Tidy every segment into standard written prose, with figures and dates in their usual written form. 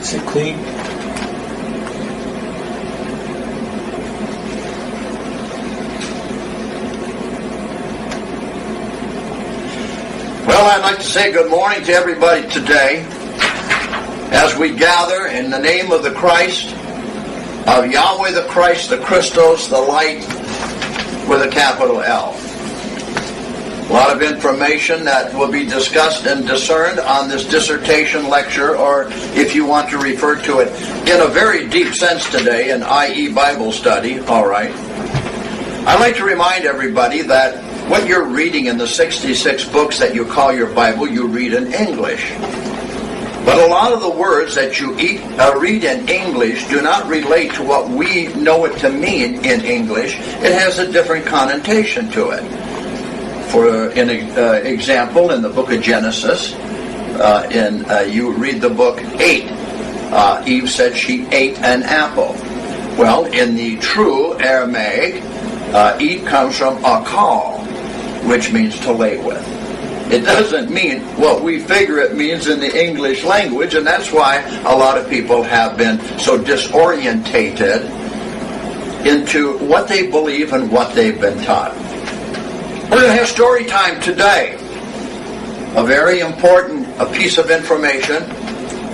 Is it clean? Well, I'd like to say good morning to everybody today as we gather in the name of the Christ, of Yahweh the Christ, the Christos, the Light, with a capital L. A lot of information that will be discussed and discerned on this dissertation lecture, or if you want to refer to it in a very deep sense today, an i.e. Bible study, all right. I'd like to remind everybody that what you're reading in the 66 books that you call your Bible, you read in English. But a lot of the words that you read in English do not relate to what we know it to mean in English. It has a different connotation to it. For an example, in the book of Genesis, you read the book ate. Eve said she ate an apple. Well, in the true Aramaic, eat comes from akal, which means to lay with. It doesn't mean what we figure it means in the English language, and that's why a lot of people have been so disorientated into what they believe and what they've been taught. We're going to have story time today. A very important piece of information,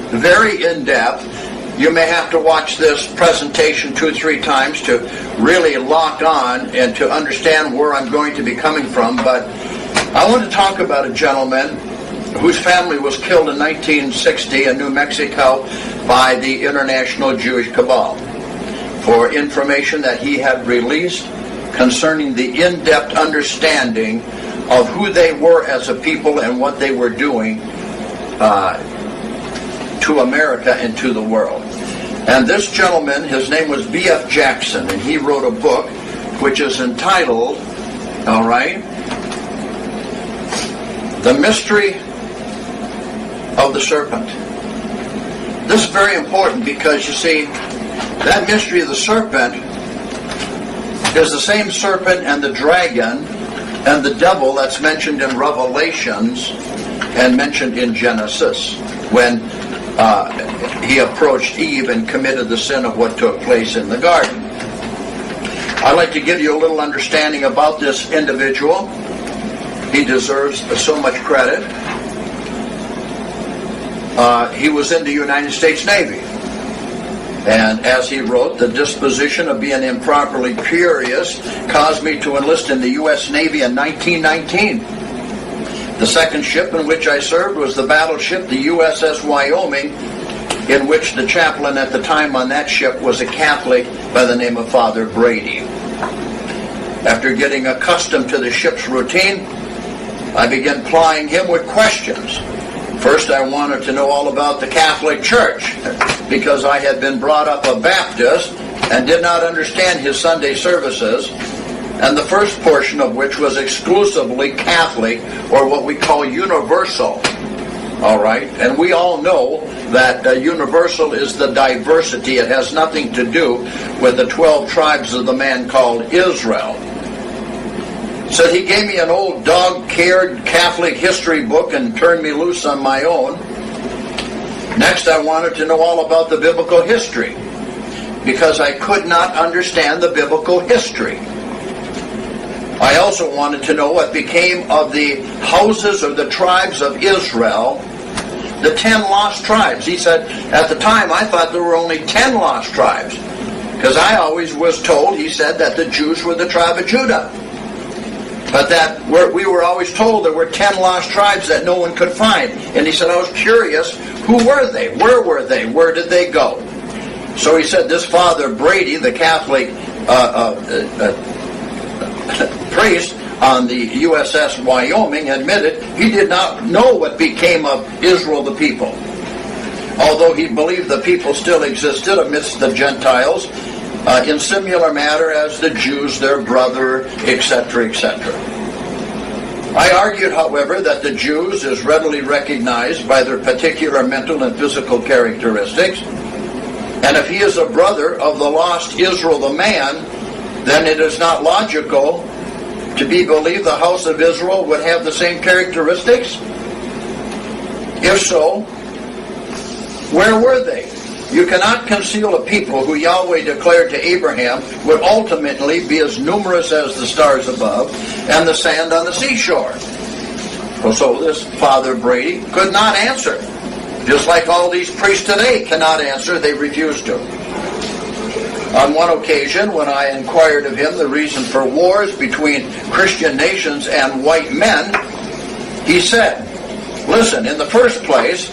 very in-depth. You may have to watch this presentation 2 or 3 times to really lock on and to understand where I'm going to be coming from. But I want to talk about a gentleman whose family was killed in 1960 in New Mexico by the International Jewish Cabal for information that he had released concerning the in-depth understanding of who they were as a people and what they were doing to America and to the world. And this gentleman, his name was B.F. Jackson, and he wrote a book which is entitled, all right, The Mystery of the Serpent. This is very important because, you see, that mystery of the serpent is the same serpent and the dragon and the devil that's mentioned in Revelations and mentioned in Genesis when he approached Eve and committed the sin of what took place in the garden. I'd like to give you a little understanding about this individual. He deserves so much credit. He was in the United States Navy. And as he wrote, the disposition of being improperly curious caused me to enlist in the U.S. Navy in 1919. The second ship in which I served was the battleship, the USS Wyoming, in which the chaplain at the time on that ship was a Catholic by the name of Father Brady. After getting accustomed to the ship's routine, I began plying him with questions. First, I wanted to know all about the Catholic Church, because I had been brought up a Baptist and did not understand his Sunday services, and the first portion of which was exclusively Catholic, or what we call universal. All right? And we all know that universal is the diversity. It has nothing to do with the 12 tribes of the man called Israel. So he gave me an old dog-cared Catholic history book and turned me loose on my own. Next, I wanted to know all about the biblical history, because I could not understand the biblical history. I also wanted to know what became of the houses or the tribes of Israel, the 10 lost tribes. He said, at the time, I thought there were only 10 lost tribes, because I always was told, he said, that the Jews were the tribe of Judah. But that we were always told there were 10 lost tribes that no one could find. And he said, I was curious, who were they? Where were they? Where did they go? So he said, this Father Brady, the Catholic priest on the USS Wyoming, admitted he did not know what became of Israel, the people. Although he believed the people still existed amidst the Gentiles, in similar manner as the Jews, their brother, etc., etc. I argued, however, that the Jews is readily recognized by their particular mental and physical characteristics, and if he is a brother of the lost Israel, the man, then it is not logical to be believed the house of Israel would have the same characteristics. If so, where were they? You cannot conceal a people who Yahweh declared to Abraham would ultimately be as numerous as the stars above and the sand on the seashore. So this Father Brady could not answer. Just like all these priests today cannot answer, they refuse to. On one occasion, when I inquired of him the reason for wars between Christian nations and white men, he said, "Listen, in the first place,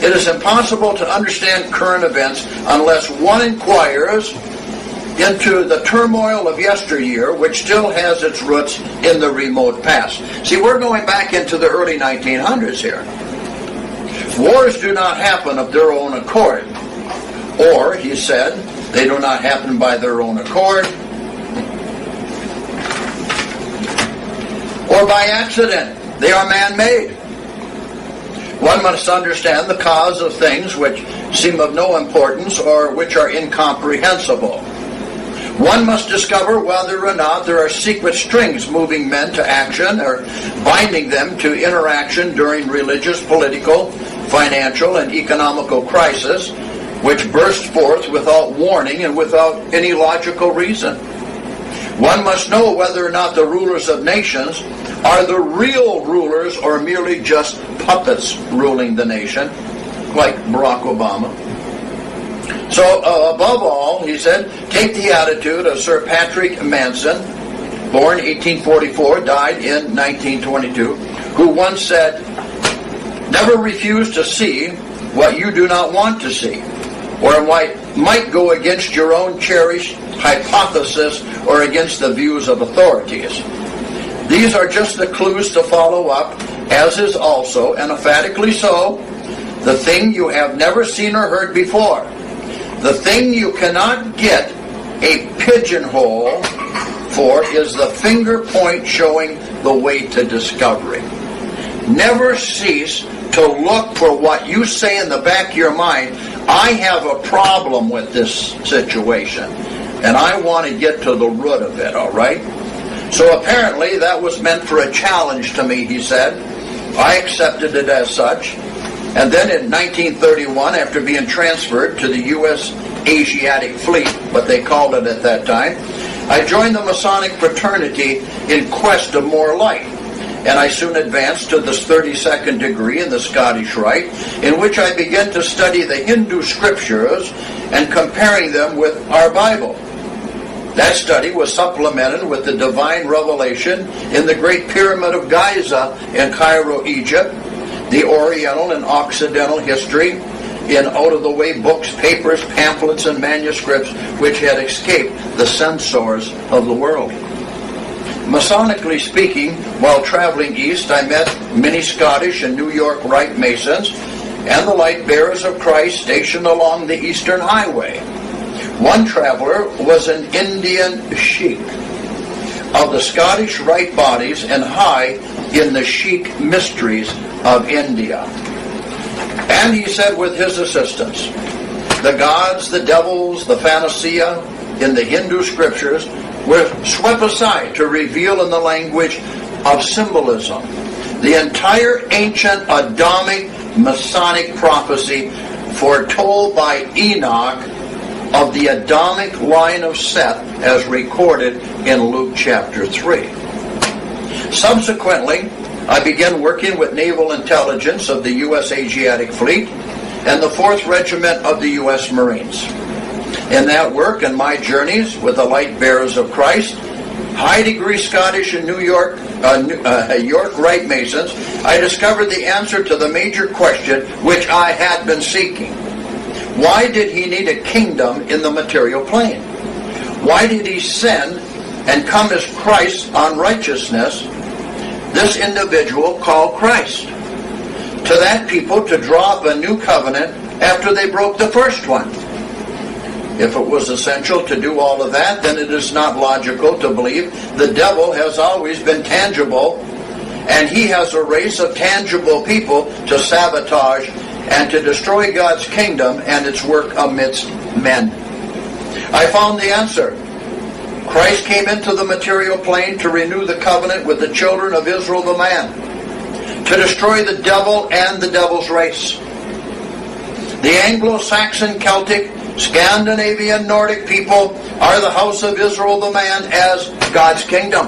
it is impossible to understand current events unless one inquires into the turmoil of yesteryear, which still has its roots in the remote past." See, we're going back into the early 1900s here. Wars do not happen of their own accord. Or, he said, they do not happen by their own accord. Or by accident. They are man-made. One must understand the cause of things which seem of no importance or which are incomprehensible. One must discover whether or not there are secret strings moving men to action or binding them to interaction during religious, political, financial, and economical crisis, which burst forth without warning and without any logical reason. One must know whether or not the rulers of nations are the real rulers or merely just puppets ruling the nation, like Barack Obama. So, above all, he said, take the attitude of Sir Patrick Manson, born 1844, died in 1922, who once said, "Never refuse to see what you do not want to see, or might go against your own cherished hypothesis or against the views of authorities. These are just the clues to follow up, as is also, and emphatically so, the thing you have never seen or heard before. The thing you cannot get a pigeonhole for is the finger point showing the way to discovery. Never cease to look for what you say in the back of your mind. I have a problem with this situation, and I want to get to the root of it, all right?" So apparently that was meant for a challenge to me, he said. I accepted it as such. And then in 1931, after being transferred to the U.S. Asiatic Fleet, what they called it at that time, I joined the Masonic fraternity in quest of more light. And I soon advanced to the 32nd degree in the Scottish Rite, in which I began to study the Hindu scriptures and comparing them with our Bible. That study was supplemented with the divine revelation in the Great Pyramid of Giza in Cairo, Egypt, the Oriental and Occidental history in out-of-the-way books, papers, pamphlets, and manuscripts which had escaped the censors of the world. Masonically speaking, while traveling east, I met many Scottish and New York Rite Masons and the Light Bearers of Christ stationed along the Eastern Highway. One traveler was an Indian sheik of the Scottish Rite bodies and high in the Sheik mysteries of India. And he said with his assistants, the gods, the devils, the phantasia in the Hindu scriptures were swept aside to reveal in the language of symbolism the entire ancient Adamic Masonic prophecy foretold by Enoch of the Adamic line of Seth as recorded in Luke chapter 3. Subsequently, I began working with naval intelligence of the U.S. Asiatic Fleet and the 4th Regiment of the U.S. Marines. In that work and my journeys with the Light Bearers of Christ, high-degree Scottish and York Rite Masons, I discovered the answer to the major question which I had been seeking. Why did he need a kingdom in the material plane? Why did he send and come as Christ on righteousness, this individual called Christ, to that people to draw up a new covenant after they broke the first one? If it was essential to do all of that, then it is not logical to believe the devil has always been tangible, and he has a race of tangible people to sabotage and to destroy God's kingdom and its work amidst men. I found the answer. Christ came into the material plane to renew the covenant with the children of Israel, the man, to destroy the devil and the devil's race. The Anglo-Saxon, Celtic, Scandinavian, Nordic people are the house of Israel, the man, as God's kingdom.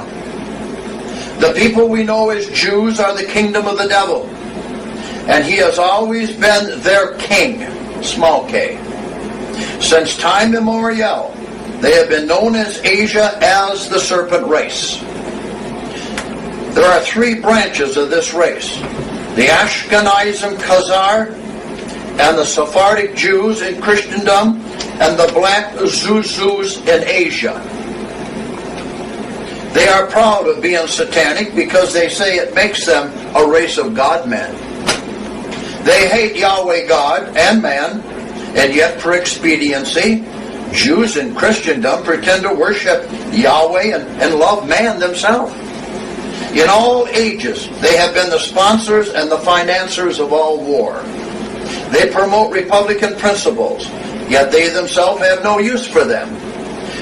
The people we know as Jews are the kingdom of the devil. And he has always been their king, small k. Since time immemorial, they have been known as Asia as the serpent race. There are three branches of this race: the Ashkenazim Khazar, and the Sephardic Jews in Christendom, and the black Zuzus in Asia. They are proud of being satanic because they say it makes them a race of God-men. They hate Yahweh God and man, and yet for expediency, Jews in Christendom pretend to worship Yahweh and love man themselves. In all ages, they have been the sponsors and the financiers of all war. They promote Republican principles, yet they themselves have no use for them,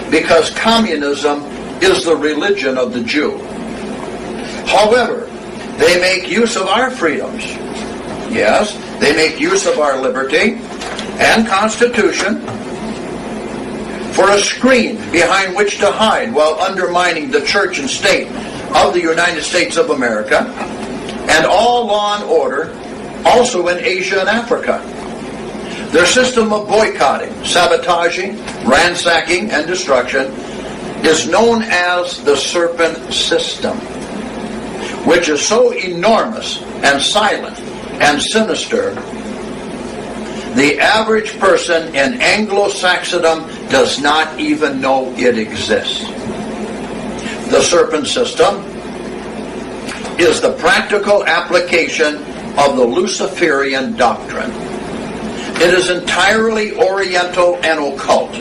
because communism is the religion of the Jew. However, they make use of our freedoms. Yes, they make use of our liberty and Constitution for a screen behind which to hide while undermining the church and state of the United States of America and all law and order, also in Asia and Africa. Their system of boycotting, sabotaging, ransacking, and destruction is known as the Serpent system, which is so enormous and silent and sinister, the average person in Anglo-Saxondom does not even know it exists. The Serpent system is the practical application of the Luciferian doctrine. It is entirely Oriental and occult.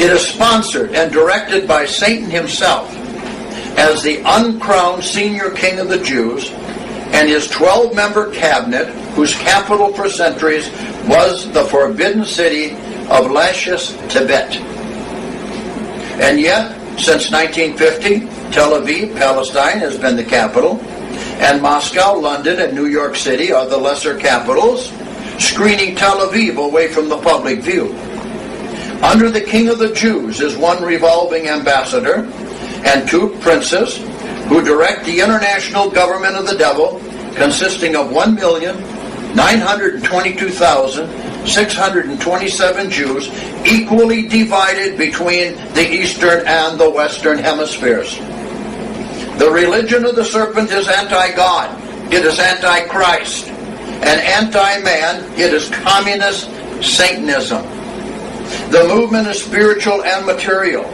It is sponsored and directed by Satan himself as the uncrowned senior king of the Jews and his 12-member cabinet, whose capital for centuries was the forbidden city of Lashus, Tibet. And yet, since 1950, Tel Aviv, Palestine, has been the capital, and Moscow, London, and New York City are the lesser capitals, screening Tel Aviv away from the public view. Under the King of the Jews is one revolving ambassador and two princes who direct the international government of the devil, consisting of 1,922,627 Jews, equally divided between the eastern and the western hemispheres. The religion of the serpent is anti-God, it is anti-Christ, and anti-man, it is communist Satanism. The movement is spiritual and material.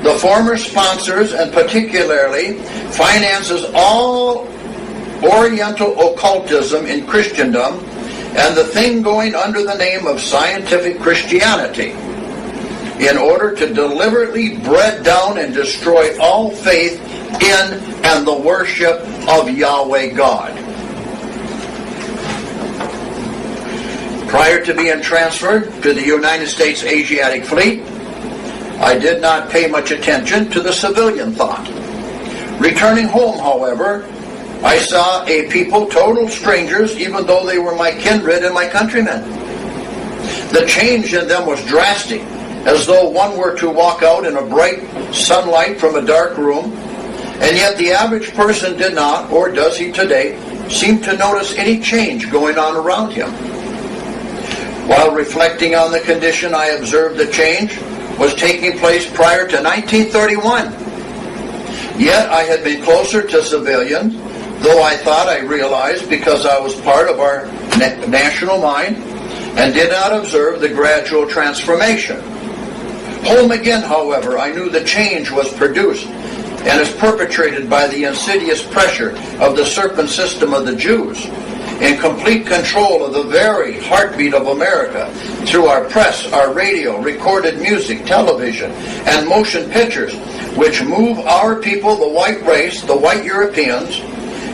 The former sponsors, and particularly finances all Oriental occultism in Christendom and the thing going under the name of scientific Christianity, in order to deliberately breed down and destroy all faith in and the worship of Yahweh God. Prior to being transferred to the United States Asiatic Fleet, I did not pay much attention to the civilian thought. Returning home, however, I saw a people total strangers, even though they were my kindred and my countrymen. The change in them was drastic, as though one were to walk out in a bright sunlight from a dark room, and yet the average person did not, or does he today, seem to notice any change going on around him. While reflecting on the condition, I observed the change was taking place prior to 1931. Yet I had been closer to civilians, though I thought I realized because I was part of our national mind and did not observe the gradual transformation. Home again, however, I knew the change was produced and is perpetrated by the insidious pressure of the serpent system of the Jews, in complete control of the very heartbeat of America through our press, our radio, recorded music, television, and motion pictures, which move our people, the white race, the white Europeans,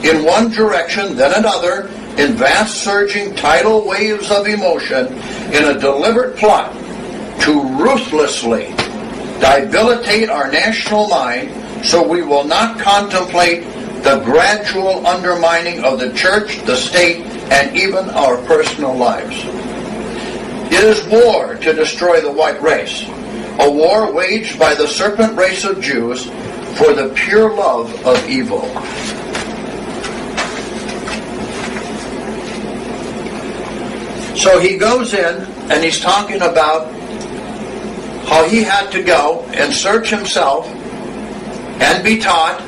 in one direction, then another, in vast surging tidal waves of emotion, in a deliberate plot to ruthlessly debilitate our national mind so we will not contemplate the gradual undermining of the church, the state, and even our personal lives. is war to destroy the white race, a war waged by the serpent race of Jews for the pure love of evil. So he goes in and he's talking about how he had to go and search himself and be taught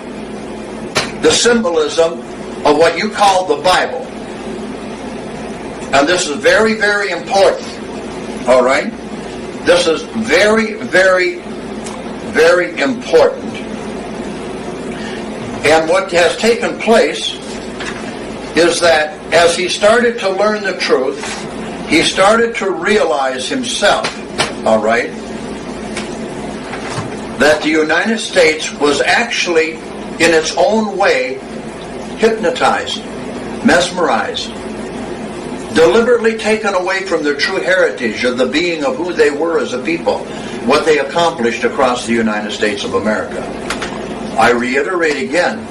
the symbolism of what you call the Bible. And this is very, very important. All right? This is very, very, very important. And what has taken place is that as he started to learn the truth, he started to realize himself, all right, that the United States was actually, in its own way, hypnotized, mesmerized, deliberately taken away from their true heritage of the being of who they were as a people, what they accomplished across the United States of America. I reiterate again,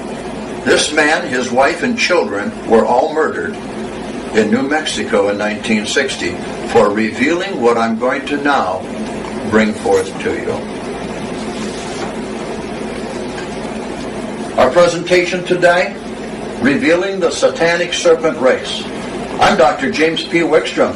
this man, his wife, and children were all murdered in New Mexico in 1960 for revealing what I'm going to now bring forth to you. Our presentation today, Revealing the Satanic Serpent Race. I'm Dr. James P. Wickstrom,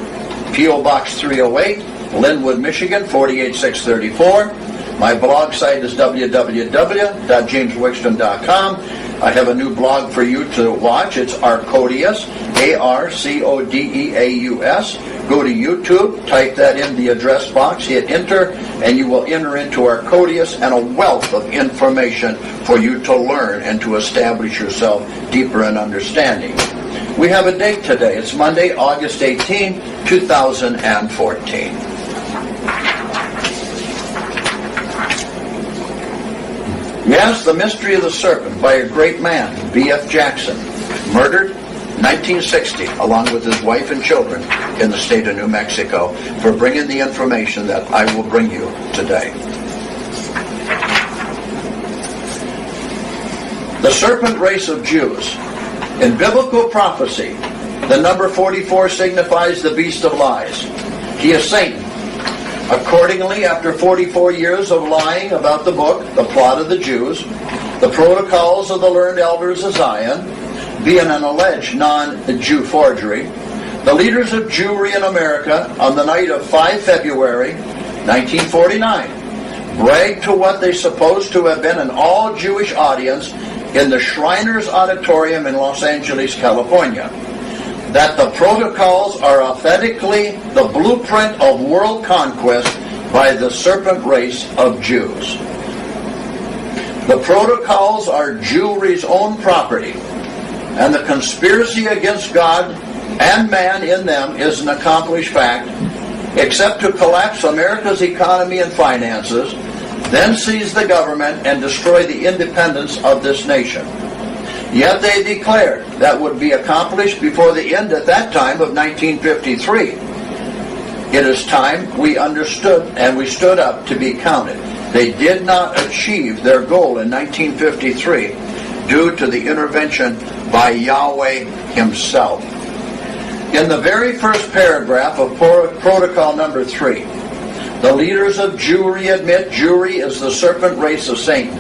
P.O. Box 308, Linwood, Michigan, 48634. My blog site is www.jameswickstrom.com. I have a new blog for you to watch. It's Arcodeus, Arcodeaus. Go to YouTube, type that in the address box, hit enter, and you will enter into Arcodeus and a wealth of information for you to learn and to establish yourself deeper in understanding. We have a date today. It's Monday, August 18, 2014. Yes, The Mystery of the Serpent by a great man, B.F. Jackson, murdered 1960, along with his wife and children in the state of New Mexico, for bringing the information that I will bring you today. The serpent race of Jews. In biblical prophecy, the number 44 signifies the beast of lies. He is Satan. Accordingly, after 44 years of lying about the book, the plot of the Jews, the protocols of the learned elders of Zion, being an alleged non-Jew forgery, the leaders of Jewry in America on the night of 5 February 1949 bragged to what they supposed to have been an all-Jewish audience in the Shriners Auditorium in Los Angeles, California, that the protocols are authentically the blueprint of world conquest by the serpent race of Jews. The protocols are Jewry's own property, and the conspiracy against God and man in them is an accomplished fact, except to collapse America's economy and finances, then seize the government and destroy the independence of this nation. Yet they declared that would be accomplished before the end at that time of 1953. It is time we understood and we stood up to be counted. They did not achieve their goal in 1953 due to the intervention by Yahweh himself. In the very first paragraph of protocol number 3, the leaders of Jewry admit Jewry is the serpent race of Satan.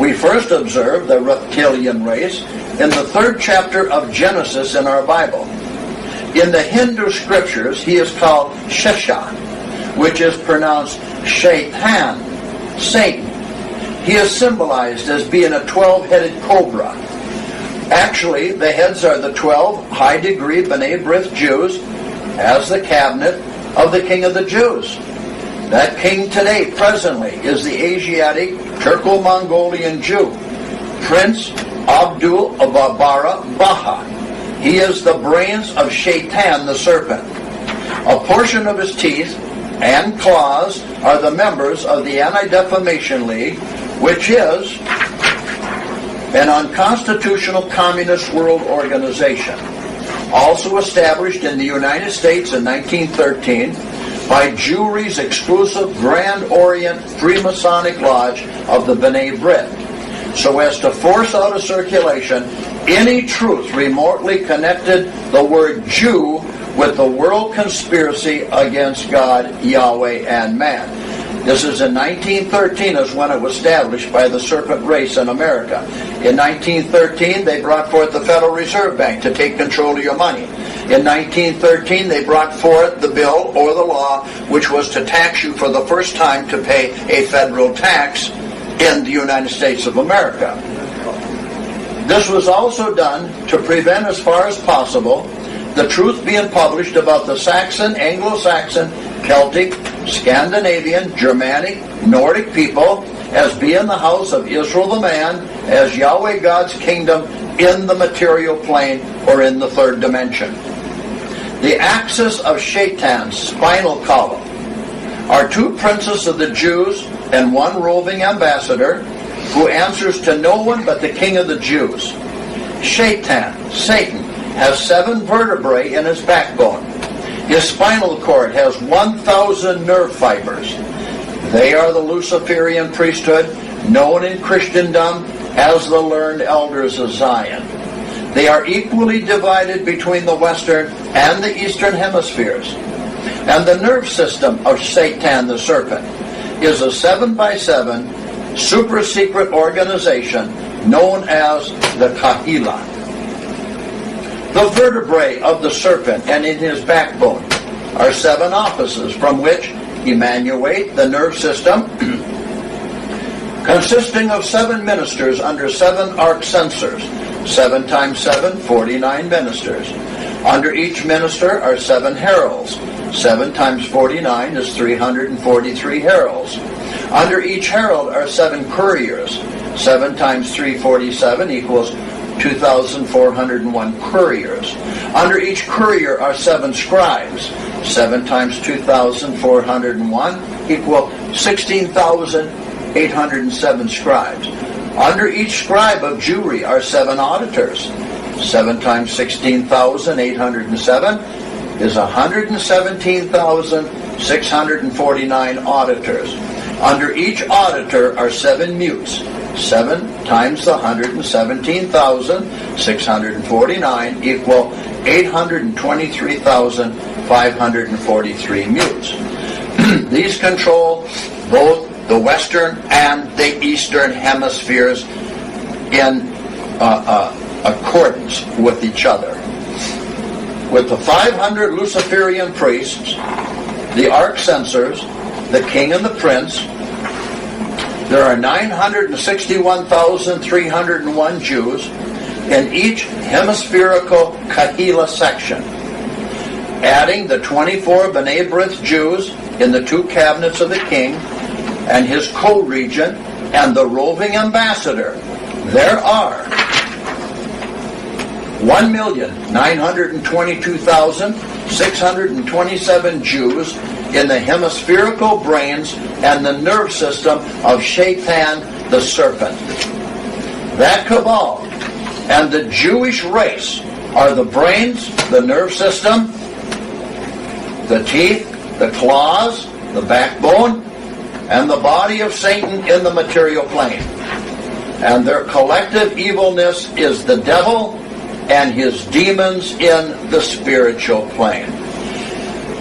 We first observe the reptilian race in the 3rd chapter of Genesis in our Bible. In the Hindu scriptures, he is called Shesha, which is pronounced Shaitan, Satan. He is symbolized as being a 12-headed cobra. Actually, the heads are the 12 high-degree B'nai B'rith Jews as the cabinet of the King of the Jews. That king today, presently, is the Asiatic Turco-Mongolian Jew, Prince Abdul Babara Baha. He is the brains of Shaitan the serpent. A portion of his teeth and claws are the members of the Anti-Defamation League, which is an unconstitutional communist world organization, also established in the United States in 1913 by Jewry's exclusive Grand Orient Freemasonic Lodge of the B'nai B'rith, so as to force out of circulation any truth remotely connected the word Jew with the world conspiracy against God, Yahweh, and man. This is in 1913 is when it was established by the Serpent race in America. In 1913, they brought forth the Federal Reserve Bank to take control of your money. In 1913, they brought forth the bill or the law which was to tax you for the first time to pay a federal tax in the United States of America. This was also done to prevent, as far as possible, the truth being published about the Saxon, Anglo-Saxon, Celtic, Scandinavian, Germanic, Nordic people as being the house of Israel the man, as Yahweh God's kingdom in the material plane or in the third dimension. The axis of Shaitan's spinal column are two princes of the Jews and one roving ambassador who answers to no one but the king of the Jews. Shaitan, Satan, has 7 vertebrae in his backbone. His spinal cord has 1,000 nerve fibers. They are the Luciferian priesthood, known in Christendom as the learned elders of Zion. They are equally divided between the western and the eastern hemispheres. And the nerve system of Satan the serpent is a 7x7 super secret organization known as the Kahila. The vertebrae of the serpent and in his backbone are 7 offices from which emanate the nerve system, consisting of 7 ministers under 7 arc censors. 7 times 7, 49 ministers. Under each minister are 7 heralds. 7 times 49 is 343 heralds. Under each herald are 7 couriers. 7 times 347 equals 2,401 couriers. Under each courier are 7 scribes. 7 times 2,401 equal 16,807 scribes. Under each scribe of Jewry are 7 auditors. 7 times 16,807 is 117,649 auditors. Under each auditor are 7 mutes. 7 times the 117,649 equal 823,543 mutes. These control both the western and the eastern hemispheres in accordance with each other. With the 500 Luciferian priests, the arc censors, the king and the prince, there are 961,301 Jews in each hemispherical Kahila section, adding the 24 B'nai B'rith Jews in the 2 cabinets of the king and his co-regent and the roving ambassador. There are 1,922,627 Jews in the hemispherical brains and the nerve system of Shaitan the serpent. That cabal and the Jewish race are the brains, the nerve system, the teeth, the claws, the backbone, and the body of Satan in the material plane. And their collective evilness is the devil and his demons in the spiritual plane.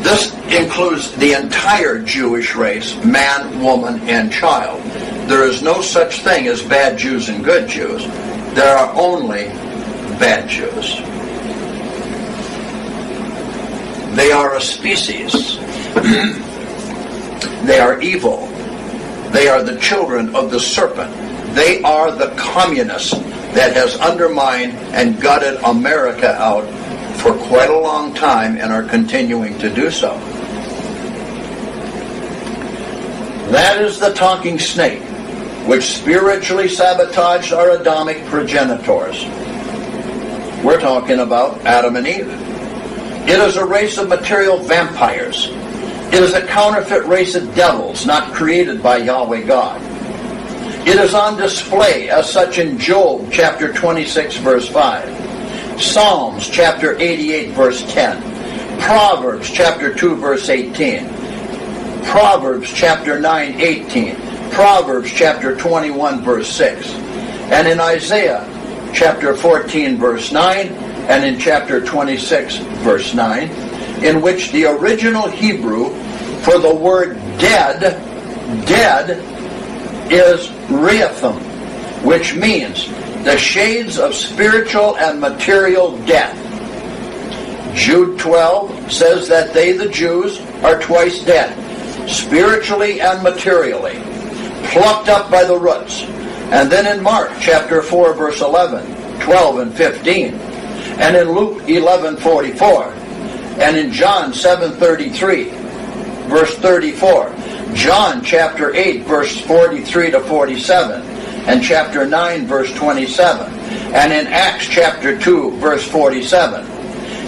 This includes the entire Jewish race, man, woman, and child. There is no such thing as bad Jews and good Jews. There are only bad Jews. They are a species. They are evil. They are the children of the serpent. They are the communists that has undermined and gutted America out for quite a long time and are continuing to do so. That is the talking snake, which spiritually sabotaged our Adamic progenitors. We're talking about Adam and Eve. It is a race of material vampires. It is a counterfeit race of devils not created by Yahweh God. It is on display as such in Job chapter 26 verse 5, Psalms chapter 88 verse 10, Proverbs chapter 2 verse 18, Proverbs chapter 9 18, Proverbs chapter 21 verse 6, and in Isaiah chapter 14 verse 9, and in chapter 26 verse 9, in which the original Hebrew for the word dead is Rephaim, which means the shades of spiritual and material death. Jude 12 says that they, the Jews, are twice dead, spiritually and materially, plucked up by the roots. And then in Mark chapter 4, verse 11, 12, and 15, and in Luke 11:44, and in John 7:33, verse 34, John chapter 8, verse 43 to 47, and chapter 9, verse 27, and in Acts chapter 2, verse 47.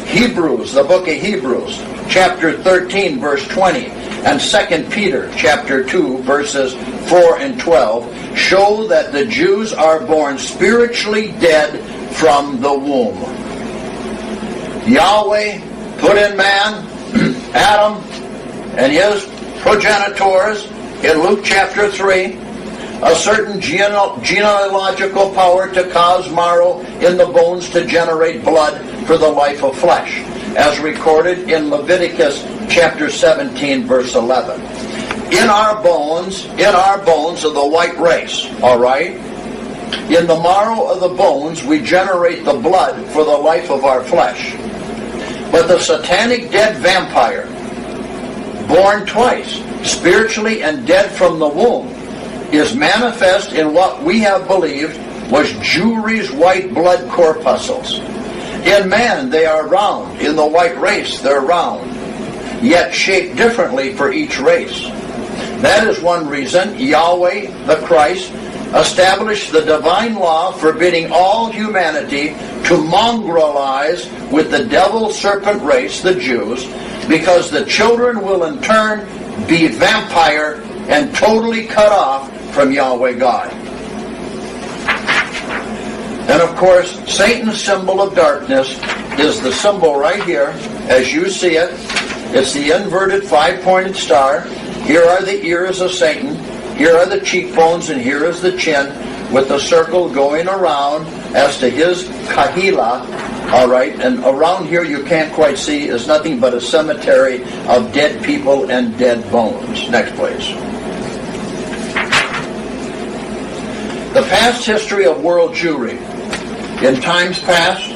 Hebrews, the book of Hebrews, chapter 13, verse 20, and 2 Peter chapter 2, verses 4 and 12, show that the Jews are born spiritually dead from the womb. Yahweh put in man, Adam, and his progenitors in Luke chapter 3, a certain genealogical power to cause marrow in the bones to generate blood for the life of flesh, as recorded in Leviticus chapter 17, verse 11. In our bones of the white race, all right? In the marrow of the bones, we generate the blood for the life of our flesh. But the satanic dead vampire, born twice, spiritually and dead from the womb, is manifest in what we have believed was Jewry's white blood corpuscles. In man, they are round. In the white race, they're round, yet shaped differently for each race. That is one reason Yahweh, the Christ, established the divine law forbidding all humanity to mongrelize with the devil serpent race, the Jews, because the children will in turn be vampire and totally cut off from Yahweh God. And of course, Satan's symbol of darkness is the symbol right here, as you see it. It's the inverted five-pointed star. Here are the ears of Satan. Here are the cheekbones, and here is the chin, with the circle going around as to his kahila. All right, and around here you can't quite see is nothing but a cemetery of dead people and dead bones. Next, please. The past history of world Jewry. In times past,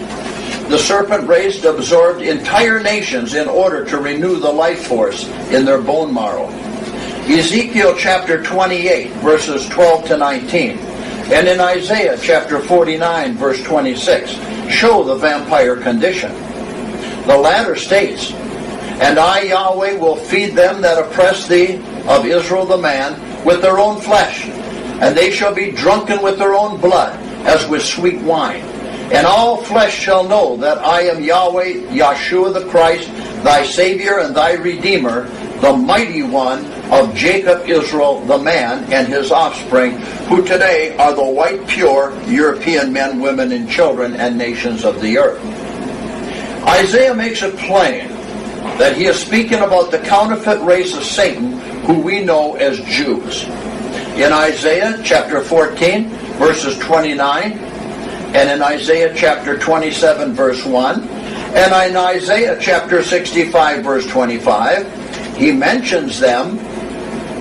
the serpent race absorbed entire nations in order to renew the life force in their bone marrow. Ezekiel chapter 28, verses 12 to 19, and in Isaiah chapter 49, verse 26, show the vampire condition. The latter states, "And I, Yahweh, will feed them that oppress thee, of Israel the man, with their own flesh, and they shall be drunken with their own blood, as with sweet wine. And all flesh shall know that I am Yahweh, Yahshua the Christ, thy Savior and thy Redeemer, the mighty one of Jacob, Israel, the man, and his offspring, who today are the white, pure European men, women, and children, and nations of the earth." Isaiah makes it plain that he is speaking about the counterfeit race of Satan, who we know as Jews. In Isaiah chapter 14, verses 29, and in Isaiah chapter 27, verse 1, and in Isaiah chapter 65, verse 25, he mentions them,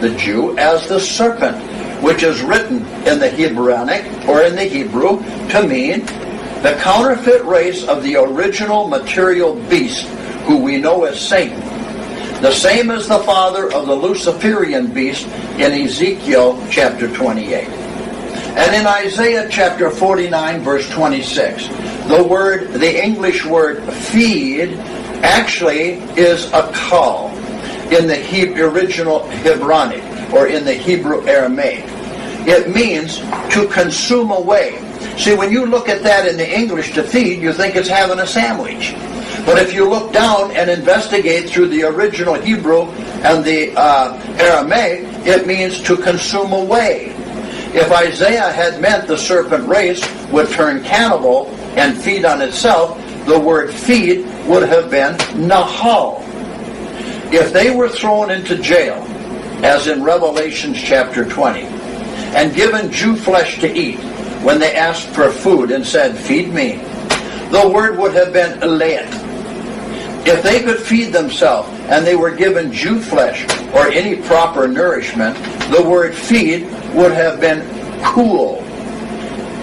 the Jew, as the serpent, which is written in the Hebraic, or in the Hebrew, to mean the counterfeit race of the original material beast, who we know as Satan, the same as the father of the Luciferian beast in Ezekiel chapter 28. And in Isaiah chapter 49, verse 26, the English word feed actually is a kal in the original Hebraic, or in the Hebrew Aramaic. It means to consume away. See, when you look at that in the English, to feed, you think it's having a sandwich. But if you look down and investigate through the original Hebrew and the Aramaic, it means to consume away. If Isaiah had meant the serpent race would turn cannibal and feed on itself, the word feed would have been nahal. If they were thrown into jail, as in Revelation chapter 20, and given Jew flesh to eat, when they asked for food and said, "Feed me," the word would have been eleit. If they could feed themselves and they were given Jew flesh or any proper nourishment, the word feed would have been cool.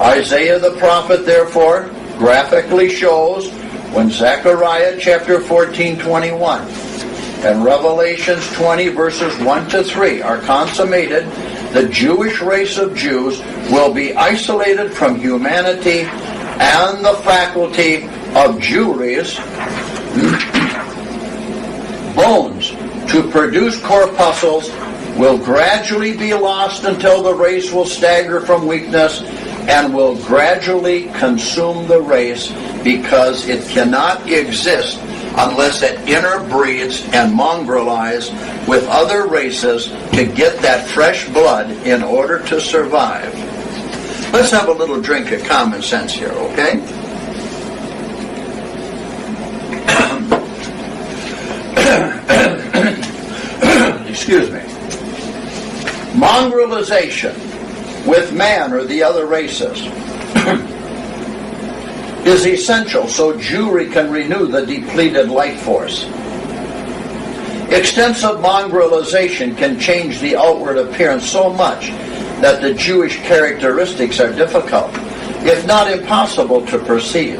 Isaiah the prophet, therefore, graphically shows when Zechariah chapter 14:21 and Revelations 20 verses 1 to 3 are consummated, the Jewish race of Jews will be isolated from humanity, and the faculty of Jewries, bones, to produce corpuscles will gradually be lost until the race will stagger from weakness and will gradually consume the race, because it cannot exist unless it interbreeds and mongrelizes with other races to get that fresh blood in order to survive. Let's have a little drink of common sense here, okay? Excuse me. Mongrelization with man or the other races is essential so Jewry can renew the depleted life force. Extensive mongrelization can change the outward appearance so much that the Jewish characteristics are difficult, if not impossible, to perceive.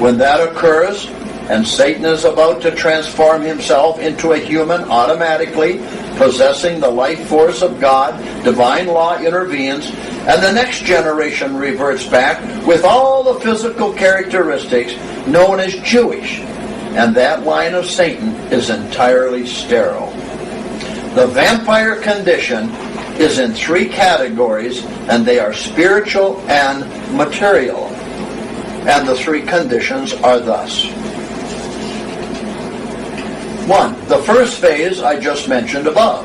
When that occurs, and Satan is about to transform himself into a human automatically, possessing the life force of God, divine law intervenes, and the next generation reverts back with all the physical characteristics known as Jewish, and that line of Satan is entirely sterile. The vampire condition is in three categories, and they are spiritual and material. And the three conditions are thus. 1. The first phase I just mentioned above.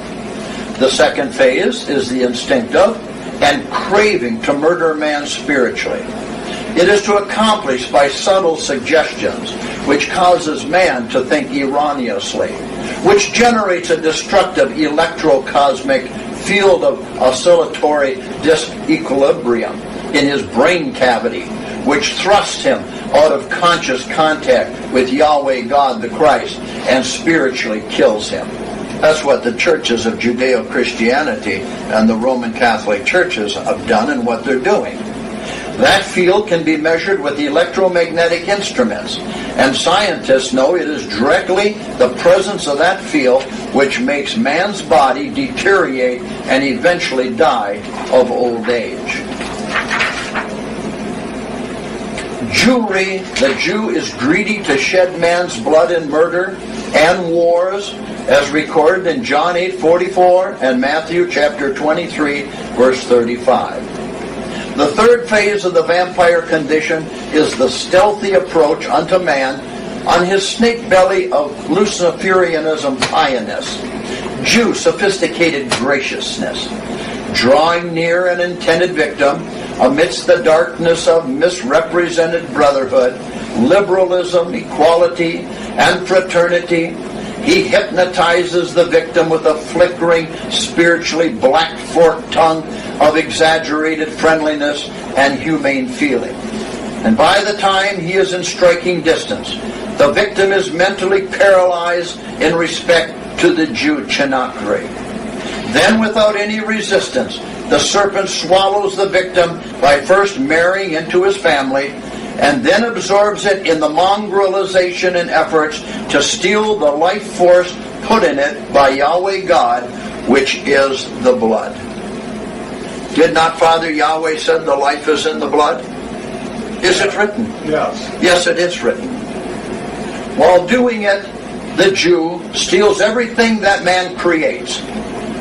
The second phase is the instinctive and craving to murder man spiritually. It is to accomplish by subtle suggestions, which causes man to think erroneously, which generates a destructive electrocosmic field of oscillatory disequilibrium in his brain cavity, which thrusts him out of conscious contact with Yahweh God the Christ and spiritually kills him. That's what the churches of Judeo-Christianity and the Roman Catholic churches have done and what they're doing. That field can be measured with electromagnetic instruments, and scientists know it is directly the presence of that field which makes man's body deteriorate and eventually die of old age. Jewry, the Jew is greedy to shed man's blood in murder and wars, as recorded in John 8:44 and Matthew chapter 23, verse 35. The third phase of the vampire condition is the stealthy approach unto man on his snake belly of Luciferianism pious, Jew sophisticated graciousness, drawing near an intended victim amidst the darkness of misrepresented brotherhood, liberalism, equality, and fraternity. He hypnotizes the victim with a flickering, spiritually black forked tongue of exaggerated friendliness and humane feeling. And by the time he is in striking distance, the victim is mentally paralyzed in respect to the Jew Chinakri. Then, without any resistance, the serpent swallows the victim by first marrying into his family, and then absorbs it in the mongrelization and efforts to steal the life force put in it by Yahweh God, which is the blood. Did not Father Yahweh said the life is in the blood? Is it written? Yes. Yes, it is written. While doing it, the Jew steals everything that man creates.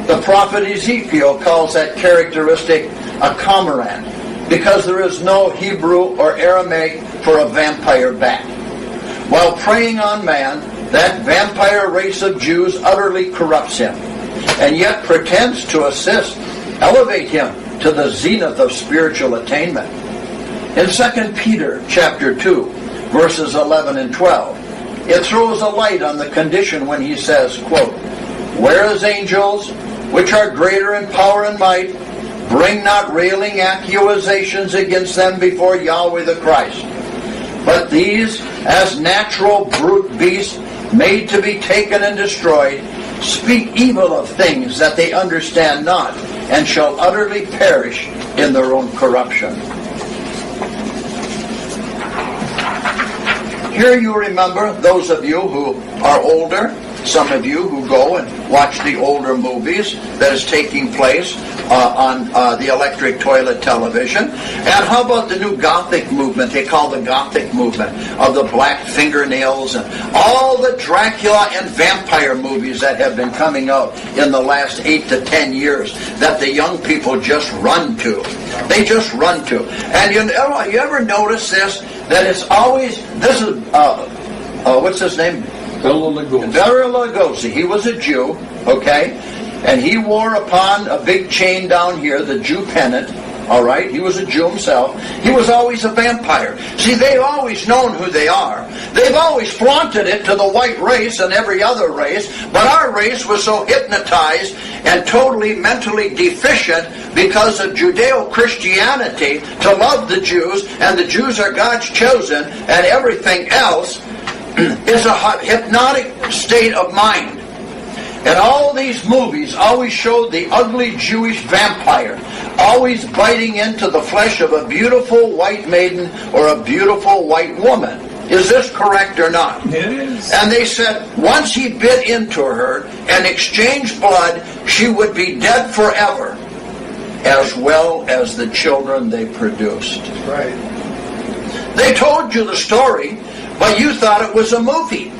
The prophet Ezekiel calls that characteristic a cormorant, because there is no Hebrew or Aramaic for a vampire bat. While preying on man, that vampire race of Jews utterly corrupts him, and yet pretends to assist, elevate him to the zenith of spiritual attainment. In 2 Peter chapter 2, verses 11 and 12, it throws a light on the condition when he says, quote, "Whereas angels, which are greater in power and might, bring not railing accusations against them before Yahweh the Christ. But these, as natural brute beasts, made to be taken and destroyed, speak evil of things that they understand not, and shall utterly perish in their own corruption. Here you remember, those of you who are older, some of you who go and watch the older movies that is taking place on the electric toilet television. And how about the new Gothic movement? They call the Gothic movement of the black fingernails and all the Dracula and vampire movies that have been coming out in the last 8 to 10 years that the young people just run to. They just run to. And you ever notice this? That it's always, this is, what's his name? Bela Lugosi. He was a Jew, okay? And he wore upon a big chain down here, the Jew pennant, all right? He was a Jew himself. He was always a vampire. See, they've always known who they are. They've always flaunted it to the white race and every other race, but our race was so hypnotized and totally mentally deficient because of Judeo-Christianity to love the Jews, and the Jews are God's chosen, and everything else is a hypnotic state of mind. And all these movies always showed the ugly Jewish vampire always biting into the flesh of a beautiful white maiden or a beautiful white woman. Is this correct or not? It is. And they said once he bit into her and exchanged blood, she would be dead forever, as well as the children they produced. Right. They told you the story, but you thought it was a movie.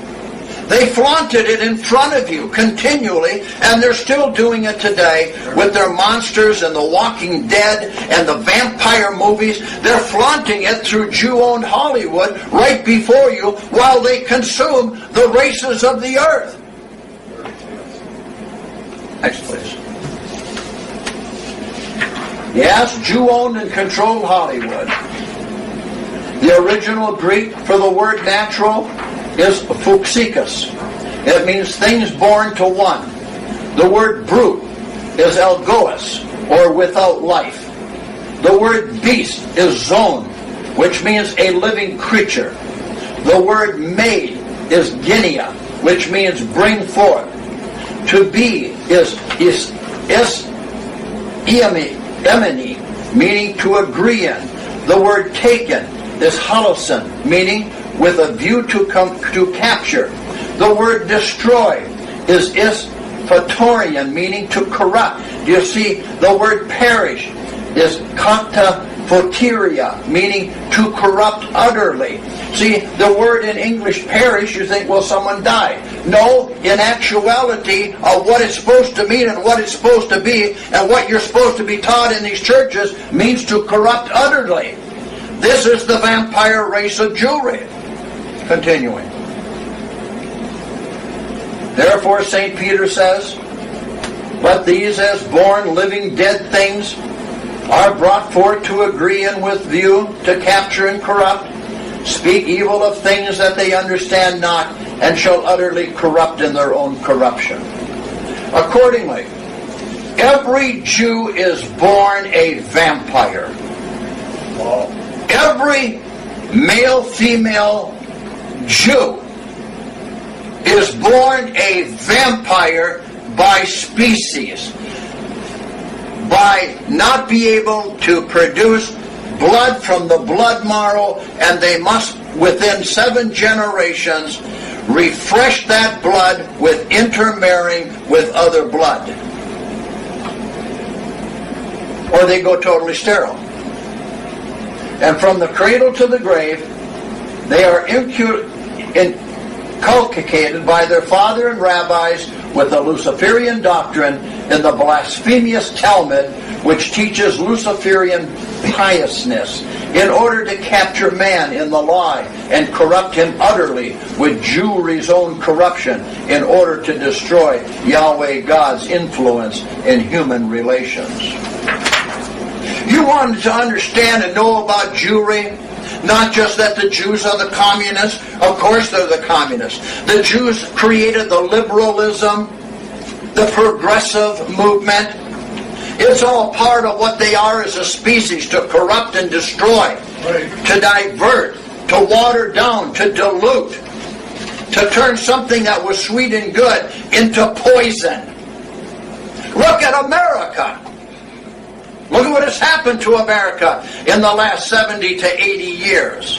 They flaunted it in front of you continually, and they're still doing it today with their monsters and the Walking Dead and the vampire movies. They're flaunting it through Jew-owned Hollywood right before you while they consume the races of the earth. Next, please. Yes, Jew-owned and controlled Hollywood. The original Greek for the word natural is phuxikos. It means things born to one. The word brute is elgoas, or without life. The word beast is zon, which means a living creature. The word made is ginia, which means bring forth. To be is emini, meaning to agree in. The word taken is halosin, meaning with a view to capture. The word destroy is isfatorian, meaning to corrupt. Do you see? The word perish is katafoteria, meaning to corrupt utterly. See, the word in English perish, you think, well, someone died. No, in actuality, of what it's supposed to mean and what it's supposed to be and what you're supposed to be taught in these churches means to corrupt utterly. This is the vampire race of Jewry. Continuing. Therefore, St. Peter says, but these as born, living, dead things are brought forth to agree and with view to capture and corrupt, speak evil of things that they understand not, and shall utterly corrupt in their own corruption. Accordingly, every Jew is born a vampire. Every male, female Jew is born a vampire by species, by not be able to produce blood from the blood marrow, and they must, within 7 generations, refresh that blood with intermarrying with other blood, or they go totally sterile. And from the cradle to the grave, they are inculcated by their father and rabbis with the Luciferian doctrine in the blasphemous Talmud, which teaches Luciferian piousness, in order to capture man in the lie and corrupt him utterly with Jewry's own corruption, in order to destroy Yahweh God's influence in human relations. You wanted to understand and know about Jewry? Not just that the Jews are the communists. Of course they're the communists. The Jews created the liberalism, the progressive movement. It's all part of what they are as a species, to corrupt and destroy, to divert, to water down, to dilute, to turn something that was sweet and good into poison. Look at America. Look at what has happened to America in the last 70 to 80 years.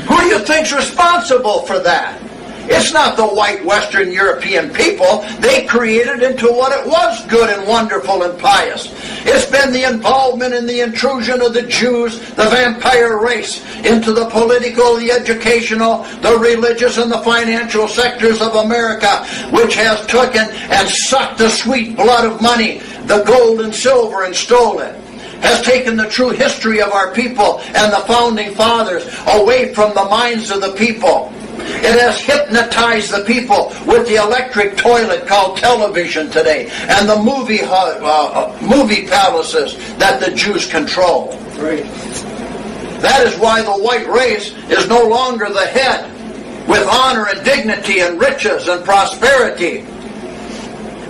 Who do you think's responsible for that? It's not the white Western European people. They created into what it was, good and wonderful and pious. It's been the involvement and the intrusion of the Jews, the vampire race, into the political, the educational, the religious, and the financial sectors of America, which has taken and sucked the sweet blood of money, the gold and silver, and stole it. Has taken the true history of our people and the founding fathers away from the minds of the people. It has hypnotized the people with the electric toilet called television today and the movie palaces that the Jews control. Right. That is why the white race is no longer the head with honor and dignity and riches and prosperity.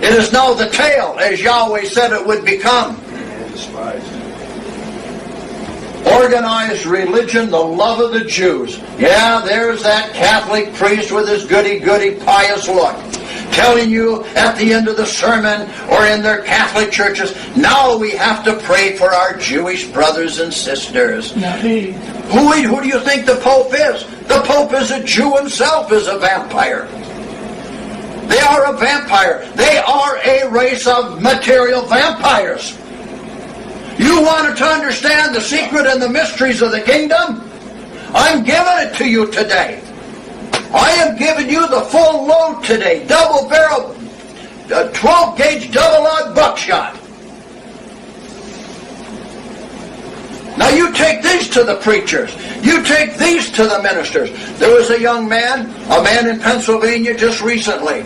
It is now the tail, as Yahweh said it would become. Despised. Organized religion, the love of the Jews. Yeah, there's that Catholic priest with his goody-goody pious look, telling you at the end of the sermon or in their Catholic churches, now we have to pray for our Jewish brothers and sisters. Who do you think the Pope is? The Pope is a Jew himself, is a vampire. They are a vampire. They are a race of material vampires. You wanted to understand the secret and the mysteries of the kingdom? I'm giving it to you today. I am giving you the full load today. Double barrel, 12 gauge double aught buckshot. Now you take these to the preachers. You take these to the ministers. There was a young man, a man in Pennsylvania just recently.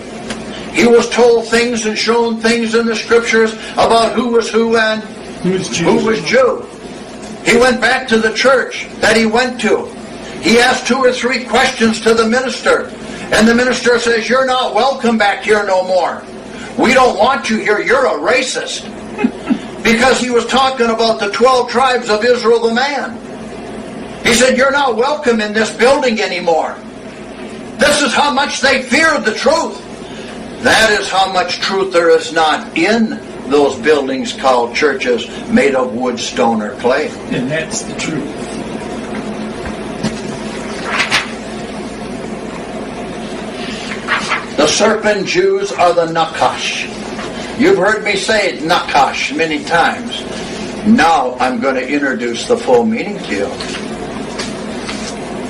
He was told things and shown things in the scriptures about who was who and who was Jew. He went back to the church that he went to. He asked 2 or 3 questions to the minister. And the minister says, you're not welcome back here no more. We don't want you here. You're a racist. Because he was talking about the 12 tribes of Israel, the man. He said, you're not welcome in this building anymore. This is how much they feared the truth. That is how much truth there is not in those buildings called churches made of wood, stone, or clay. And that's the truth. The Serpent Jews are the Nakash. You've heard me say Nakash many times. Now I'm going to introduce the full meaning to you.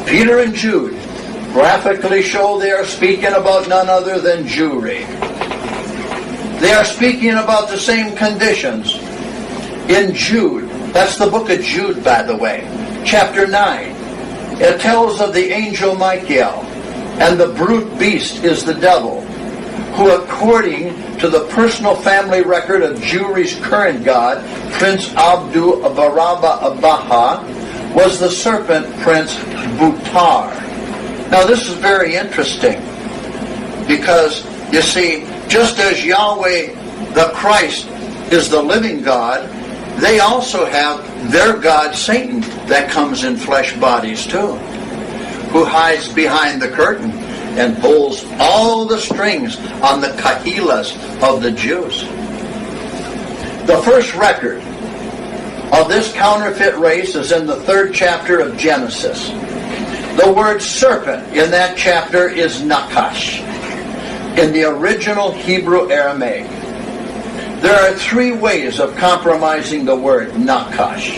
Peter and Jude graphically show they are speaking about none other than Jewry. They are speaking about the same conditions. In Jude, that's the book of Jude, by the way, chapter 9, it tells of the angel Michael, and the brute beast is the devil, who according to the personal family record of Jewry's current god, Prince Abdu Baraba Abaha, was the serpent Prince Butar. Now this is very interesting, because you see, just as Yahweh the Christ is the living God, they also have their god Satan that comes in flesh bodies too, who hides behind the curtain and pulls all the strings on the kahilas of the Jews. The first record of this counterfeit race is in the 3rd chapter of Genesis. The word serpent in that chapter is Nakash. In the original Hebrew Aramaic, there are 3 ways of compromising the word Nakash.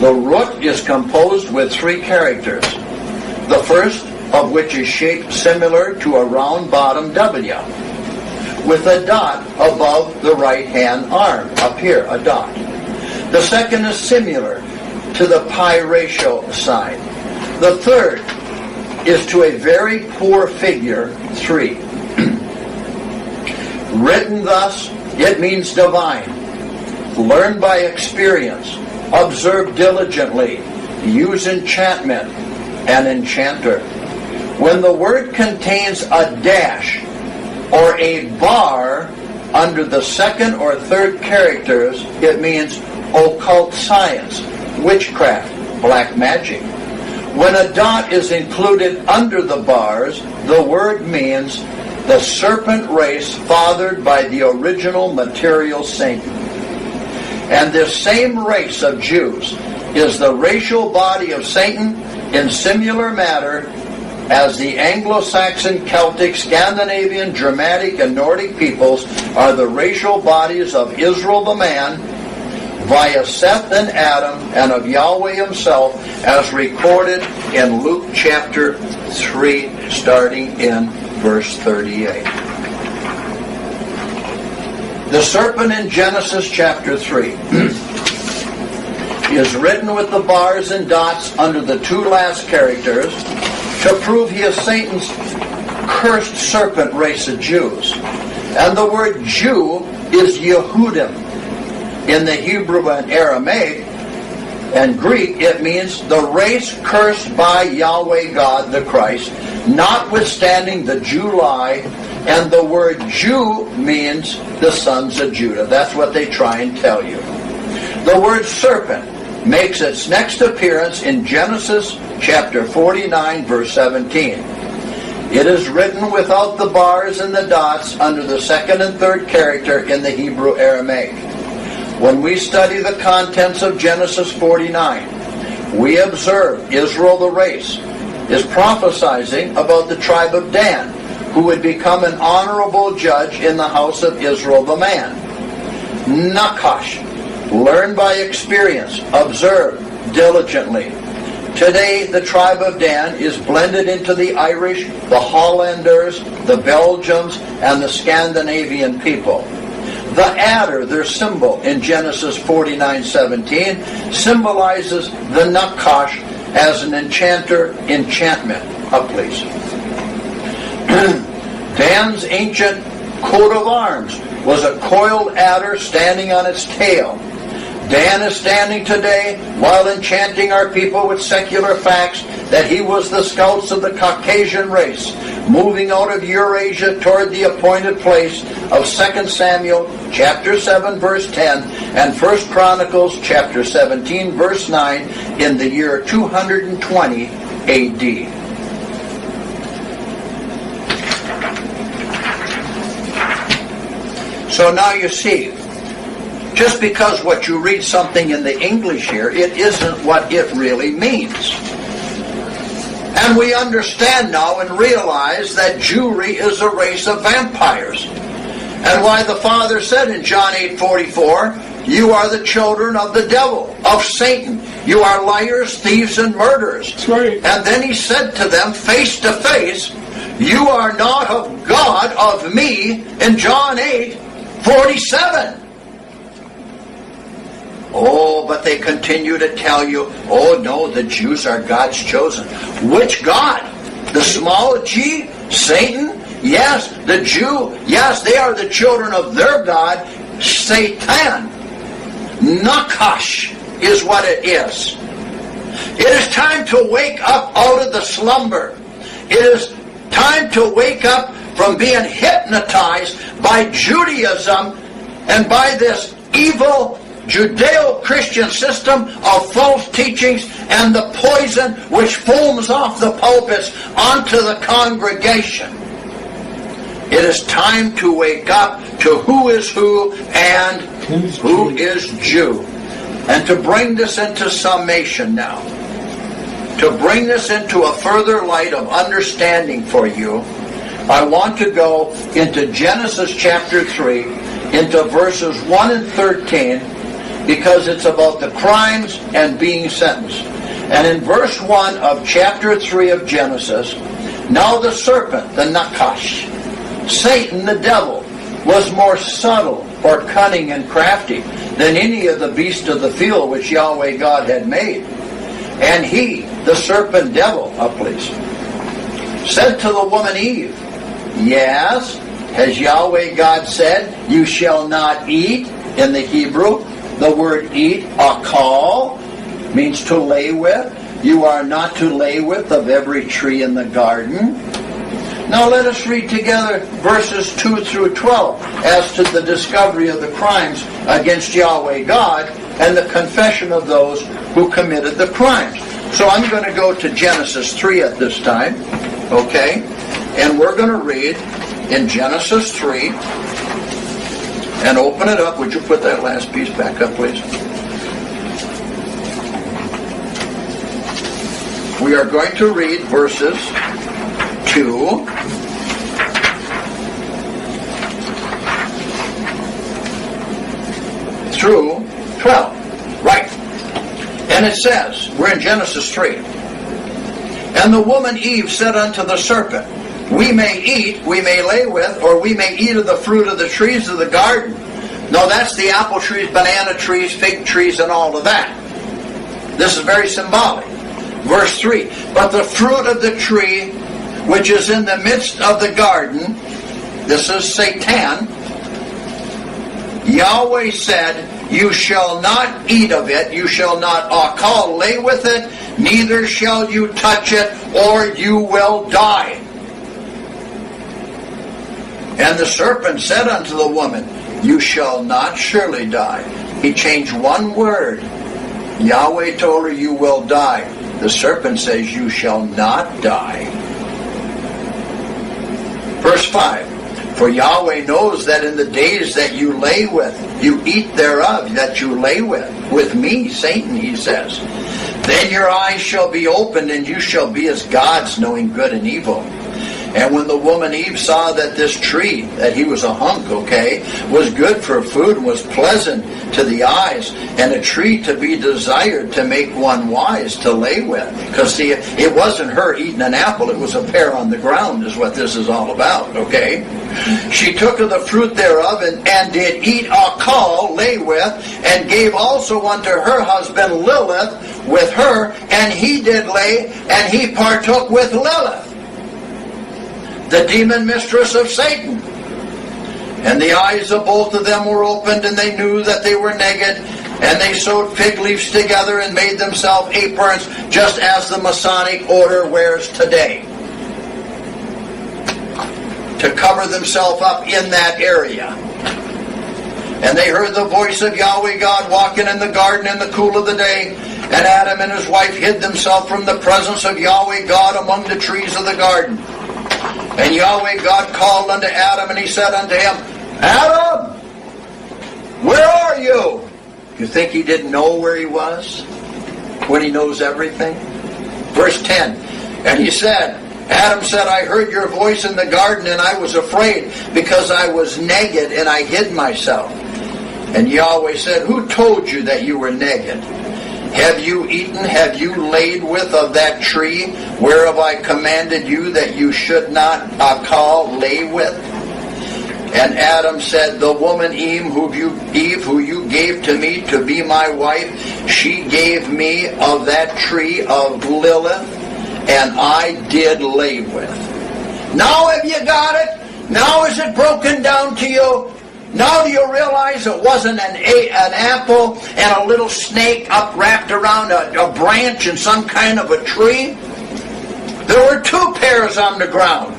The root is composed with 3 characters, the first of which is shaped similar to a round bottom W, with a dot above the right hand arm, up here, a dot. The second is similar to the pi ratio sign. The third is to a very poor figure, 3. Written thus, it means divine, learned by experience, observed diligently, use enchantment, and enchanter. When the word contains a dash or a bar under the 2nd or 3rd characters, it means occult science, witchcraft, black magic. When a dot is included under the bars, the word means the serpent race fathered by the original material Satan. And this same race of Jews is the racial body of Satan in similar manner as the Anglo-Saxon, Celtic, Scandinavian, Germanic, and Nordic peoples are the racial bodies of Israel the man, via Seth and Adam, and of Yahweh himself, as recorded in Luke chapter 3, starting in verse 38. The serpent in Genesis chapter 3 is written with the bars and dots under the two last characters to prove he is Satan's cursed serpent race of Jews. And the word Jew is Yehudim. In the Hebrew and Aramaic and Greek, it means the race cursed by Yahweh God the Christ, notwithstanding the Jew lie, and the word Jew means the sons of Judah. That's what they try and tell you. The word serpent makes its next appearance in Genesis chapter 49, verse 17. It is written without the bars and the dots under the second and third character in the Hebrew Aramaic. When we study the contents of Genesis 49, we observe Israel the race is prophesying about the tribe of Dan, who would become an honorable judge in the house of Israel the man. Nakash, learn by experience, observe diligently. Today, the tribe of Dan is blended into the Irish, the Hollanders, the Belgians, and the Scandinavian people. The adder, their symbol in Genesis 49:17, symbolizes the Nakash as an enchanter, enchantment. Up, please. Dan's ancient coat of arms was a coiled adder standing on its tail. Dan is standing today while enchanting our people with secular facts that he was the scouts of the Caucasian race, moving out of Eurasia toward the appointed place of 2 Samuel chapter 7 verse 10 and 1 Chronicles chapter 17 verse 9 in the year 220 A.D. So now you see, just because what you read something in the English here, it isn't what it really means. And we understand now and realize that Jewry is a race of vampires. And why the Father said in John 8:44, you are the children of the devil, of Satan. You are liars, thieves, and murderers. That's right. And then he said to them face to face, you are not of God, of me, in John 8:47. Oh, but they continue to tell you, oh no, the Jews are God's chosen. Which God? The small g? Satan? Yes, the Jew. Yes, they are the children of their God, Satan. Nakash is what it is. It is time to wake up out of the slumber. It is time to wake up from being hypnotized by Judaism and by this evil Judeo-Christian system of false teachings and the poison which foams off the pulpits onto the congregation. It is time to wake up to who is who and who is Jew. And to bring this into summation now, to bring this into a further light of understanding for you, I want to go into Genesis chapter 3, into verses 1 and 13, because it's about the crimes and being sentenced. And in verse 1 of chapter 3 of Genesis, now the serpent, the Nakash, Satan the devil, was more subtle or cunning and crafty than any of the beasts of the field which Yahweh God had made. And he, the serpent devil, up please, said to the woman Eve, yes, has Yahweh God said, you shall not eat? In the Hebrew, the word eat, akal, means to lay with. You are not to lay with of every tree in the garden. Now let us read together verses 2 through 12 as to the discovery of the crimes against Yahweh God and the confession of those who committed the crimes. So I'm going to go to Genesis 3 at this time, okay? And we're going to read in Genesis 3, and open it up. Would you put that last piece back up, please? We are going to read verses 2 through 12. Right. And it says, we're in Genesis 3. And the woman Eve said unto the serpent, we may eat, we may lay with, or we may eat of the fruit of the trees of the garden. No, that's the apple trees, banana trees, fig trees, and all of that. This is very symbolic. Verse 3, but the fruit of the tree which is in the midst of the garden, this is Satan, Yahweh said, you shall not eat of it, you shall not lay with it, neither shall you touch it, or you will die. And the serpent said unto the woman, you shall not surely die. He changed one word. Yahweh told her, you will die. The serpent says, you shall not die. Verse 5, for Yahweh knows that in the days that you lay with, you eat thereof, that you lay with me, Satan, he says. Then your eyes shall be opened, and you shall be as gods, knowing good and evil. And when the woman Eve saw that this tree, that he was a hunk, okay, was good for food and was pleasant to the eyes, and a tree to be desired to make one wise to lay with. Because see, it wasn't her eating an apple, it was a pear on the ground is what this is all about, okay? She took of the fruit thereof and did eat lay with, and gave also unto her husband Lilith with her, and he did lay, and he partook with Lilith, the demon mistress of Satan. And the eyes of both of them were opened, and they knew that they were naked, and they sewed fig leaves together and made themselves aprons, just as the Masonic order wears today, to cover themselves up in that area. And they heard the voice of Yahweh God walking in the garden in the cool of the day, and Adam and his wife hid themselves from the presence of Yahweh God among the trees of the garden. And Yahweh God called unto Adam, and he said unto him, Adam, where are you? You think he didn't know where he was when he knows everything? Verse 10, and he said, Adam said, I heard your voice in the garden, and I was afraid, because I was naked, and I hid myself. And Yahweh said, who told you that you were naked? Have you eaten, have you laid with of that tree, whereof I commanded you that you should not lay with? And Adam said, the woman Eve who you gave to me to be my wife, she gave me of that tree of Lilith, and I did lay with. Now have you got it? Now is it broken down to you? Now do you realize it wasn't an apple and a little snake up wrapped around a branch in some kind of a tree? There were two pairs on the ground.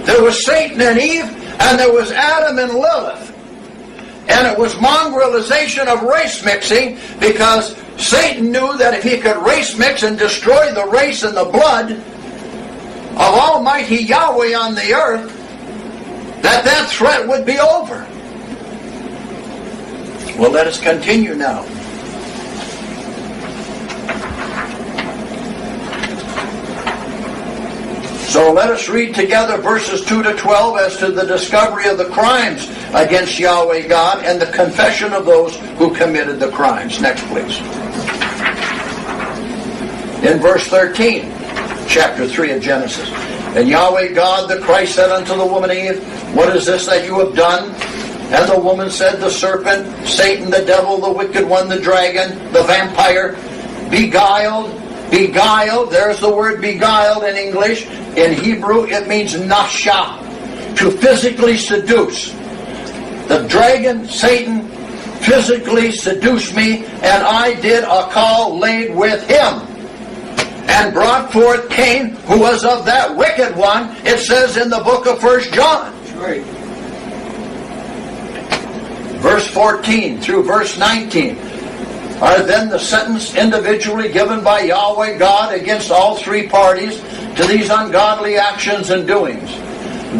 There was Satan and Eve, and there was Adam and Lilith. And it was mongrelization of race mixing, because Satan knew that if he could race mix and destroy the race and the blood of Almighty Yahweh on the earth, that threat would be over. Well, let us continue now. So let us read together verses 2 to 12 as to the discovery of the crimes against Yahweh God and the confession of those who committed the crimes. Next, please. In verse 13, chapter 3 of Genesis. And Yahweh God the Christ said unto the woman Eve, what is this that you have done? And the woman said, the serpent, Satan, the devil, the wicked one, the dragon, the vampire, beguiled, there's the word beguiled in English. In Hebrew it means nasha, to physically seduce. The dragon, Satan, physically seduced me, and I did laid with him. And brought forth Cain, who was of that wicked one, it says in the book of 1 John. That's right. Verse 14 through verse 19. are then the sentence individually given by Yahweh God against all three parties to these ungodly actions and doings.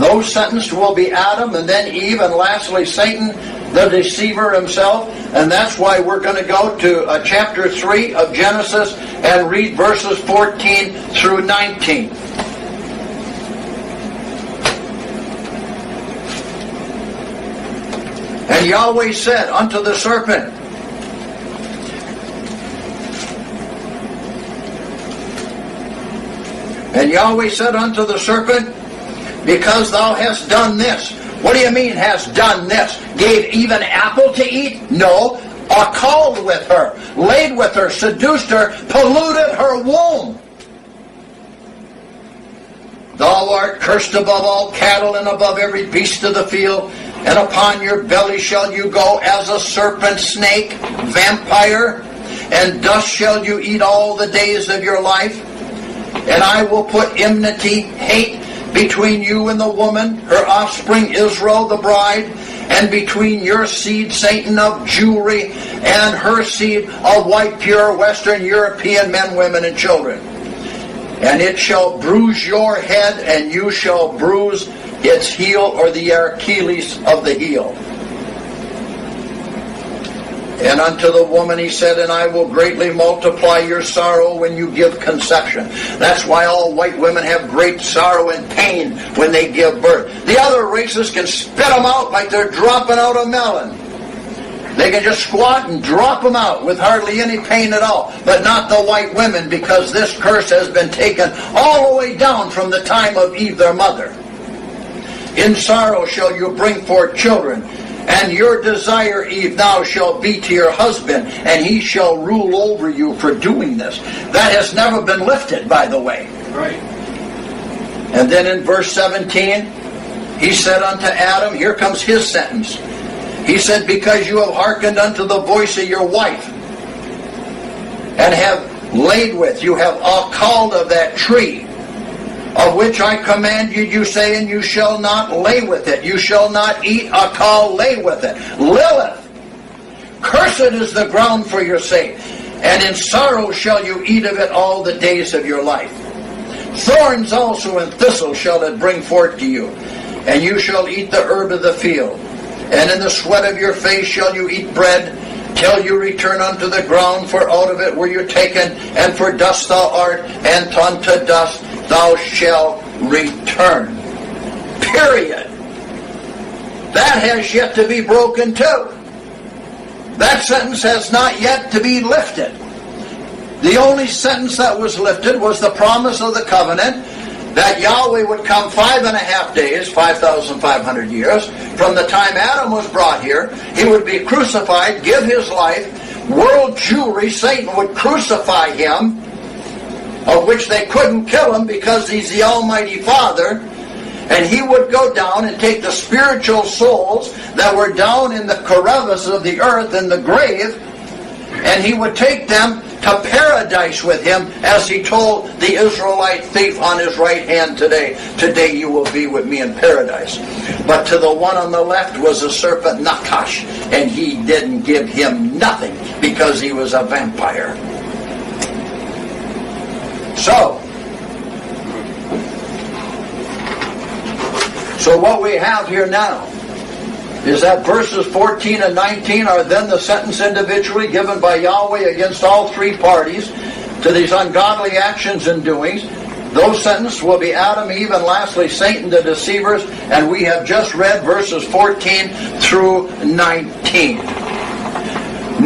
Those sentenced will be Adam, and then Eve, and lastly Satan, the deceiver himself. And that's why we're going to go to chapter 3 of Genesis and read verses 14 through 19. And Yahweh said unto the serpent, And Yahweh said unto the serpent, because thou hast done this. What do you mean, has done this? Gave Eve an apple to eat? No. Called with her, laid with her, seduced her, polluted her womb. Thou art cursed above all cattle and above every beast of the field, and upon your belly shall you go as a serpent, snake, vampire, and dust shall you eat all the days of your life. And I will put enmity, hate, between you and the woman, her offspring Israel, the bride, and between your seed, Satan of Jewry, and her seed of white, pure, Western European men, women, and children. And it shall bruise your head, and you shall bruise its heel, or the Achilles of the heel. And unto the woman he said, and I will greatly multiply your sorrow when you give conception. That's why all white women have great sorrow and pain when they give birth. The other races can spit them out like they're dropping out a melon. They can just squat and drop them out with hardly any pain at all. But not the white women, because this curse has been taken all the way down from the time of Eve, their mother. In sorrow shall you bring forth children. And your desire, Eve, now shall be to your husband, and he shall rule over you for doing this. That has never been lifted, by the way. Right. And then in verse 17, he said unto Adam, here comes his sentence. He said, because you have hearkened unto the voice of your wife, and have laid with, you have called of that tree, of which I command you, you say, and you shall not lay with it. You shall not eat a call, lay with it. Lilith, cursed is the ground for your sake, and in sorrow shall you eat of it all the days of your life. Thorns also and thistles shall it bring forth to you, and you shall eat the herb of the field. And in the sweat of your face shall you eat bread, till you return unto the ground, for out of it were you taken, and for dust thou art, and unto dust thou shalt return. Period. That has yet to be broken too. That sentence has not yet to be lifted. The only sentence that was lifted was the promise of the covenant that Yahweh would come 5.5 days, 5,500 years, from the time Adam was brought here. He would be crucified, give his life. World Jewry, Satan would crucify him, of which they couldn't kill him because he's the Almighty Father. And he would go down and take the spiritual souls that were down in the crevice of the earth, in the grave, and he would take them to paradise with him, as he told the Israelite thief on his right hand today. Today you will be with me in paradise. But to the one on the left was a serpent, Nakash, and he didn't give him nothing because he was a vampire. So what we have here now is that verses 14 and 19 are then the sentence individually given by Yahweh against all three parties to these ungodly actions and doings. Those sentences will be Adam, Eve, and lastly Satan, the deceivers, and we have just read verses 14 through 19.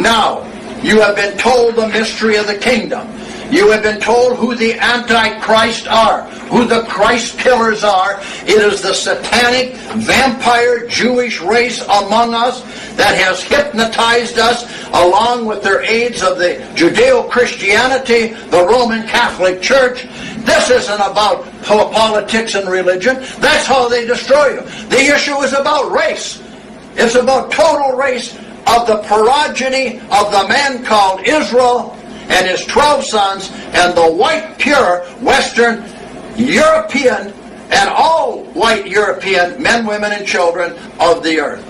Now, you have been told the mystery of the kingdom. You have been told who the Antichrist are, who the Christ killers are. It is the satanic, vampire, Jewish race among us that has hypnotized us, along with their aids of the Judeo-Christianity, the Roman Catholic Church. This isn't about politics and religion. That's how they destroy you. The issue is about race. It's about total race of the progeny of the man called Israel and his 12 sons, and the white, pure, Western, European, and all white European men, women, and children of the earth.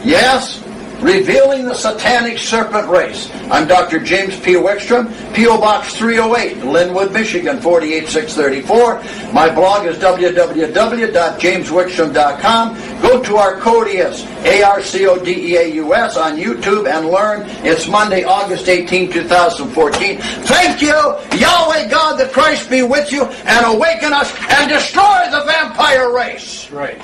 Yes, Revealing the Satanic Serpent Race. I'm Dr. James P. Wickstrom, P.O. Box 308, Linwood, Michigan, 48634. My blog is www.jameswickstrom.com. Go to Arcodeus, Arcodeaus, on YouTube and learn. It's Monday, August 18, 2014. Thank you, Yahweh God the Christ be with you, and awaken us and destroy the vampire race. Right.